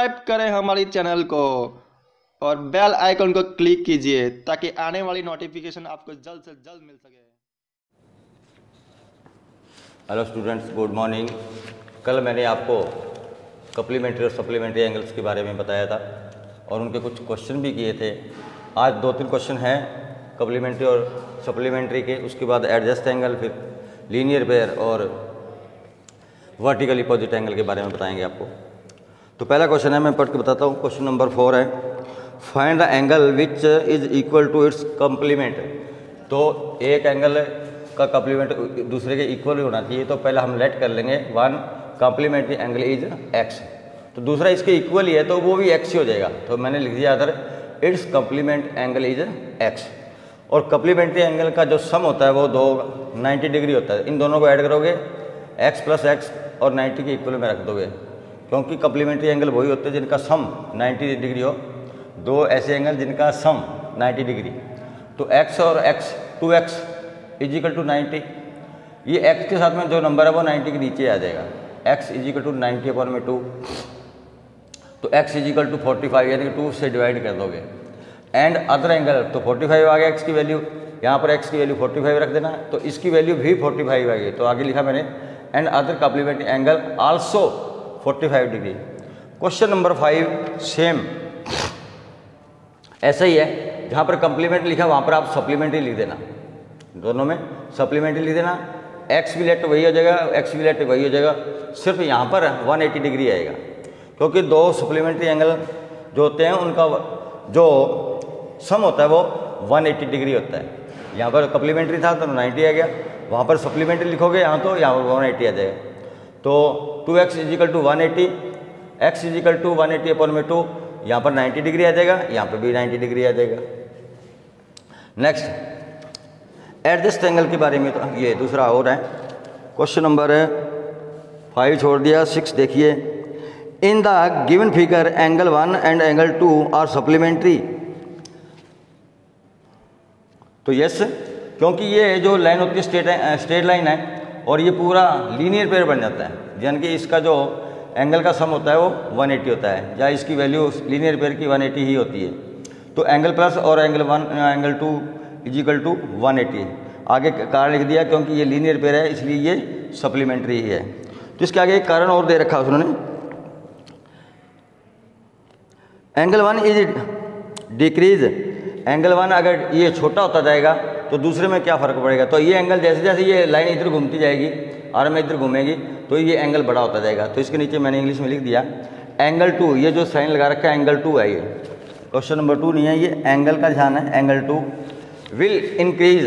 Subscribe करें हमारी channel को और बेल आइकन को क्लिक कीजिए ताकि आने वाली नोटिफिकेशन आपको जल्द से जल्द मिल सके। Hello students, good morning. कल मैंने आपको कप्लीमेंट्री और सप्लीमेंट्री एंगल्स के बारे में बताया था और उनके कुछ क्वेश्चन भी किए थे। आज 2-3 क्वेश्चन हैं कप्लीमेंट्री और सप्लीमेंट्री के, उसके बाद एडजस्ट एंगल, फिर लीनियर पेयर और वर्टिकली अपोजिट एंगल के बारे में बताएंगे आपको। तो पहला क्वेश्चन है, मैं पढ़ के बताता हूँ। क्वेश्चन नंबर 4 है, find the angle which is equal to its complement. तो एक एंगल का कम्प्लीमेंट दूसरे के इक्वल होना चाहिए, तो पहले हम लेट कर लेंगे one complementary angle is x, तो दूसरा इसके इक्वल ही है तो वो भी एक्स ही हो जाएगा। तो मैंने लिख दिया other it's complement angle is x. और कम्प्लीमेंट्री एंगल का जो सम होता है वो 90 डिग्री होता है। इन दोनों को ऐड करोगे x प्लस एक्स और 90 के इक्वल में रख दोगे, क्योंकि कम्प्लीमेंट्री एंगल वही होते हैं जिनका सम 90 डिग्री हो। दो ऐसे एंगल जिनका सम 90 डिग्री, तो x और x 2x is equal to 90। ये x के साथ में जो नंबर है वो 90 के नीचे आ जाएगा। x इज इक्वल टू 90/2, तो x इज इक्वल टू 45, यानी कि 2 से डिवाइड कर दोगे। एंड अदर एंगल, तो 45 आ गया x की वैल्यू, यहाँ पर x की वैल्यू 45 रख देना, तो इसकी वैल्यू भी 45 आ गई। तो आगे लिखा मैंने and other complementary angle also 45 degree. Question number 5 same ऐसा ही है, जहाँ पर कम्प्लीमेंट लिखा वहाँ पर आप सप्लीमेंट्री लिख देना, दोनों में सप्लीमेंट्री लिख देना। एक्स भी लेट वही हो जाएगा, एक्स भी लेट वही हो जाएगा, सिर्फ यहाँ पर 180 डिग्री आएगा, क्योंकि दो सप्लीमेंट्री एंगल जो होते हैं उनका जो सम होता है वो 180 डिग्री होता है। यहाँ पर कम्प्लीमेंट्री था तो 90 आ गया, वहाँ पर सप्लीमेंट्री लिखोगे यहाँ तो यहाँ पर 180 आ जाएगा। तो 2x is equal to 180, x is equal to 180/2, यहाँ पर 90 डिग्री आ जाएगा, यहाँ पर भी 90 डिग्री आ जाएगा। नेक्स्ट एडजस्ट एंगल के बारे में, तो ये दूसरा और है। क्वेश्चन नंबर 5 छोड़ दिया, 6 देखिए। In the given figure angle 1 and angle 2 are supplementary. तो यस, क्योंकि ये जो लाइन होती है स्ट्रेट लाइन है और ये पूरा लीनियर पेयर बन जाता है, यानी कि इसका जो एंगल का सम होता है वो 180 होता है, या इसकी वैल्यू लीनियर पेयर की 180 ही होती है। तो एंगल प्लस और angle 1 angle 2 is equal to 180। आगे कारण लिख दिया, क्योंकि ये लीनियर पेयर है इसलिए ये सप्लीमेंट्री ही है। तो इसके आगे एक कारण और दे रखा उन्होंने, एंगल 1 इज डिक्रीज। एंगल 1 अगर ये छोटा होता जाएगा तो दूसरे में क्या फ़र्क पड़ेगा। तो ये एंगल जैसे जैसे ये लाइन इधर घूमती जाएगी और में इधर घूमेगी तो ये एंगल बड़ा होता जाएगा। तो इसके नीचे मैंने इंग्लिश में लिख दिया एंगल 2, ये जो साइन लगा रखा है एंगल 2 है, ये क्वेश्चन नंबर 2 नहीं है, ये एंगल का ध्यान है। एंगल 2 विल इंक्रीज,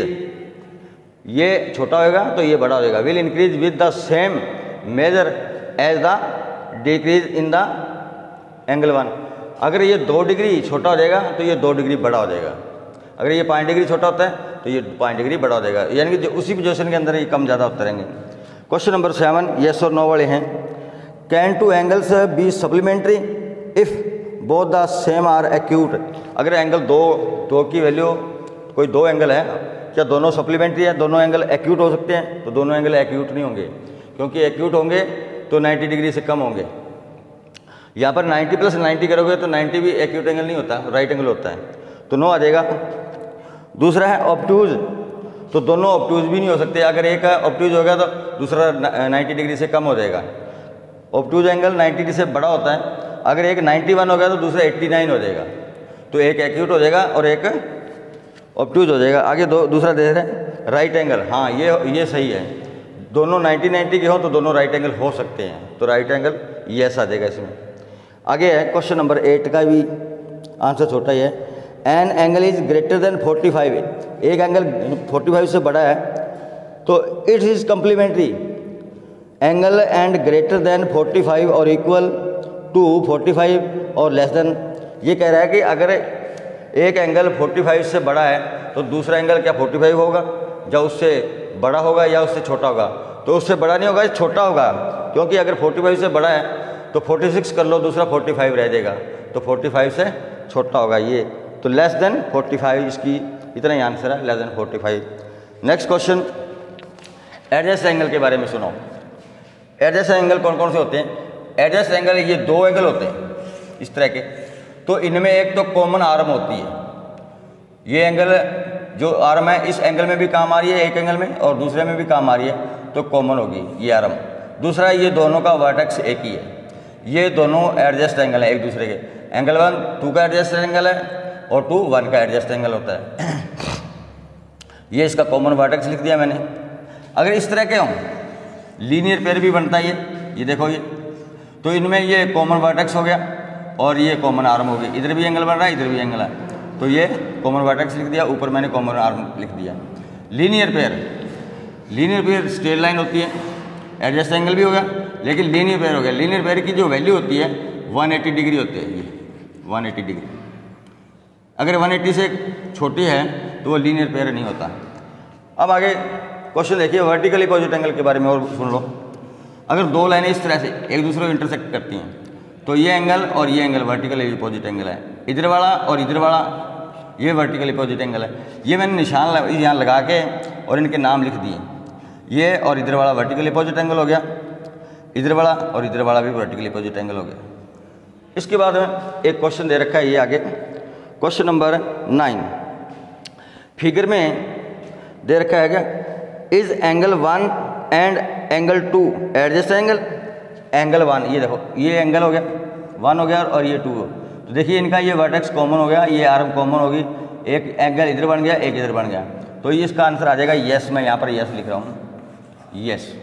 ये छोटा होगा तो ये बड़ा हो जाएगा। Will increase with the same measure as the decrease in the angle 1। अगर ये 2 डिग्री छोटा हो जाएगा तो ये 2 डिग्री बड़ा हो जाएगा। अगर ये 5 डिग्री छोटा होता है तो ये 5 डिग्री बड़ा हो जाएगा, यानी कि जो उसी पोजीशन के अंदर ये कम ज़्यादा होते रहेंगे। क्वेश्चन नंबर 7 येस और नो वाले हैं। Can 2 angles be supplementary if both the same are acute. अगर एंगल दो की वैल्यू, कोई 2 एंगल है, क्या दोनों सप्लीमेंट्री है, दोनों एंगल एक्यूट हो सकते हैं? तो दोनों एंगल एक्यूट नहीं होंगे, क्योंकि एक्यूट होंगे तो 90 डिग्री से कम होंगे। यहाँ पर 90 प्लस 90 करोगे तो 90 भी एक्यूट एंगल नहीं होता, राइट एंगल होता है, तो नो आ जाएगा। दूसरा है ऑब्टूज, तो दोनों ऑब्टूज भी नहीं हो सकते। अगर एक ऑब्टूज होगा तो दूसरा 90 डिग्री से कम हो जाएगा। ऑब्टूज एंगल 90 डिग्री से बड़ा होता है। अगर एक 91 हो गया तो दूसरा 89 हो जाएगा, तो एक एक्यूट हो जाएगा और एक ऑब्टूज हो जाएगा। आगे दूसरा दे रहे हैं राइट एंगल। हाँ, ये सही है, दोनों 90 के हो तो दोनों राइट एंगल हो सकते हैं, तो राइट एंगल यस आ जाएगा इसमें। आगे है क्वेश्चन नंबर 8 का भी आंसर छोटा ही है। An angle is greater than 45, एक एंगल 45 से बड़ा है तो it is complementary angle and greater than 45 और इक्वल टू 45 और लेस देन। ये कह रहा है कि अगर एक एंगल 45 से बड़ा है तो दूसरा एंगल क्या 45 होगा, या उससे बड़ा होगा या उससे छोटा होगा? तो उससे बड़ा नहीं होगा, छोटा होगा, क्योंकि अगर 45 से बड़ा है तो 46 कर लो, दूसरा 45 रह जाएगा, तो 45 से छोटा होगा ये, तो लेस देन 45 इसकी इतना ही आंसर है, less than 45। Next question adjust angle के बारे में सुनो। एडजस्ट एंगल कौन कौन से होते हैं? एडजस्ट एंगल ये 2 एंगल होते हैं, इस तरह के। तो इनमें एक तो कॉमन आर्म होती है, ये एंगल जो आर्म है इस एंगल में भी काम आ रही है एक एंगल में और दूसरे में भी काम आ रही है, तो कॉमन होगी ये आर्म। दूसरा ये दोनों का वर्टेक्स एक ही है, ये दोनों एडजस्ट एंगल है एक दूसरे के। एंगल 1 2 का एडजस्ट एंगल है और 2 1 का एडजस्ट एंगल होता है। ये इसका कॉमन वर्टेक्स लिख दिया मैंने। अगर इस तरह के हों, लीनियर पेयर भी बनता है ये देखो ये, तो इनमें ये कॉमन वर्टेक्स हो गया और ये कॉमन आर्म हो गई। इधर भी एंगल बन रहा है, इधर भी एंगल है, तो ये कॉमन वर्टेक्स लिख दिया, ऊपर मैंने कॉमन आर्म लिख दिया। लीनियर पेयर स्ट्रेट लाइन होती है, एडजस्ट एंगल भी हो गया, लेकिन लीनियर पेयर हो गया। लीनियर पेयर की जो वैल्यू होती है 180 डिग्री होती है, ये 180 डिग्री। अगर 180 से छोटी है तो वो लीनियर पेयर नहीं होता। अब आगे क्वेश्चन देखिए, वर्टिकल अपोजिट एंगल के बारे में और सुन लो। अगर दो लाइनें इस तरह से एक दूसरे को इंटरसेक्ट करती हैं तो ये एंगल और ये एंगल वर्टिकल अपोजिट एंगल है। इधर वाला और इधर वाला ये वर्टिकल अपोजिट एंगल है। ये मैंने निशान यहाँ लगा के और इनके नाम लिख दिए। ये और इधर वाला वर्टिकल अपोजिट एंगल हो गया, इधर वाला और इधर वाला भी वर्टिकल अपोजिट एंगल हो गया। इसके बाद एक क्वेश्चन दे रखा है ये आगे, क्वेश्चन नंबर 9। फिगर में दे रखा है क्या, is angle 1 and angle 2 adjust angle. Angle 1 ये देखो, ये एंगल हो गया 1 हो गया और ये 2 हो, तो देखिए इनका ये वर्टेक्स कॉमन हो गया, ये आर्म कॉमन होगी, एक एंगल इधर बन गया एक इधर बन गया, तो ये इसका आंसर आ जाएगा यस। मैं यहाँ पर यस लिख रहा हूँ, यस।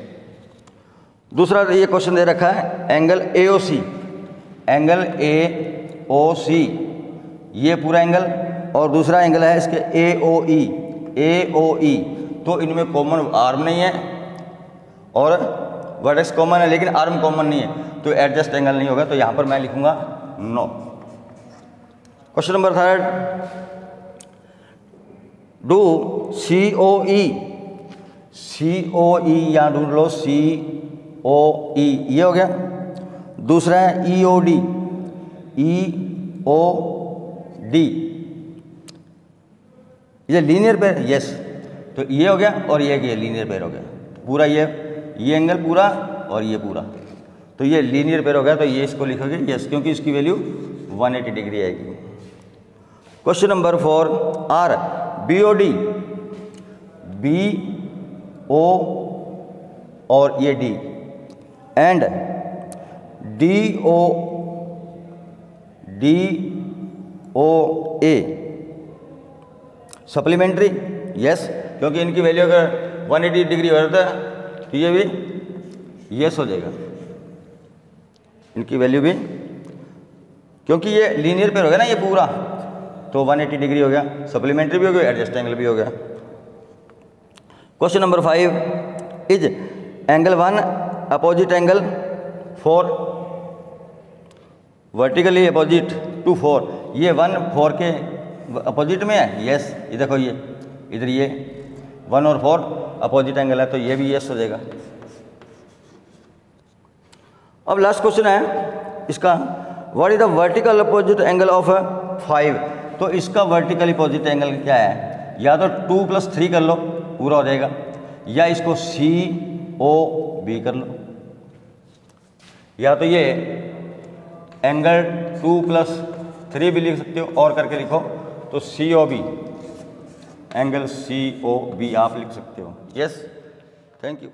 दूसरा ये क्वेश्चन दे रखा है एंगल AOC, एंगल AOC ये पूरा एंगल और दूसरा एंगल है इसके AOE। तो इनमें कॉमन आर्म नहीं है और वर्टेक्स कॉमन है लेकिन आर्म कॉमन नहीं है, तो एडजस्ट एंगल नहीं होगा, तो यहाँ पर मैं लिखूंगा no. Question number 3, do COE यहाँ ढूंढ लो, COE ये हो गया। दूसरा है EOD ये लीनियर पेयर, यस। तो ये हो गया और ये लीनियर पेयर हो गया पूरा, ये एंगल पूरा और ये पूरा, तो ये लीनियर पेयर हो गया, तो ये इसको लिखोगे यस, क्योंकि इसकी वैल्यू 180 डिग्री आएगी। Question number 4, are BOD BO और ये D and DOA supplementary, yes, क्योंकि इनकी वैल्यू अगर 180 डिग्री हो जाता है तो ये भी यस हो जाएगा, इनकी वैल्यू भी, क्योंकि ये लीनियर पेयर हो गया ना ये पूरा, तो 180 डिग्री हो गया, सप्लीमेंट्री भी हो गया, एडजस्ट एंगल भी हो गया। Question number 5, is angle 1 opposite angle 4 vertically opposite to 4, ये 1 4 के अपोजिट में है, यस। ये देखो ये इधर ये 1 और 4 अपोजिट एंगल है, तो ये भी यस हो जाएगा। अब लास्ट क्वेश्चन है इसका, what is the vertical opposite angle of 5। तो इसका वर्टिकल अपोजिट एंगल क्या है, या तो 2 + 3 कर लो पूरा हो जाएगा, या इसको COB कर लो, या तो ये एंगल 2 + 3 भी लिख सकते हो और करके लिखो तो COB, एंगल COB आप लिख सकते हो, यस। Thank you.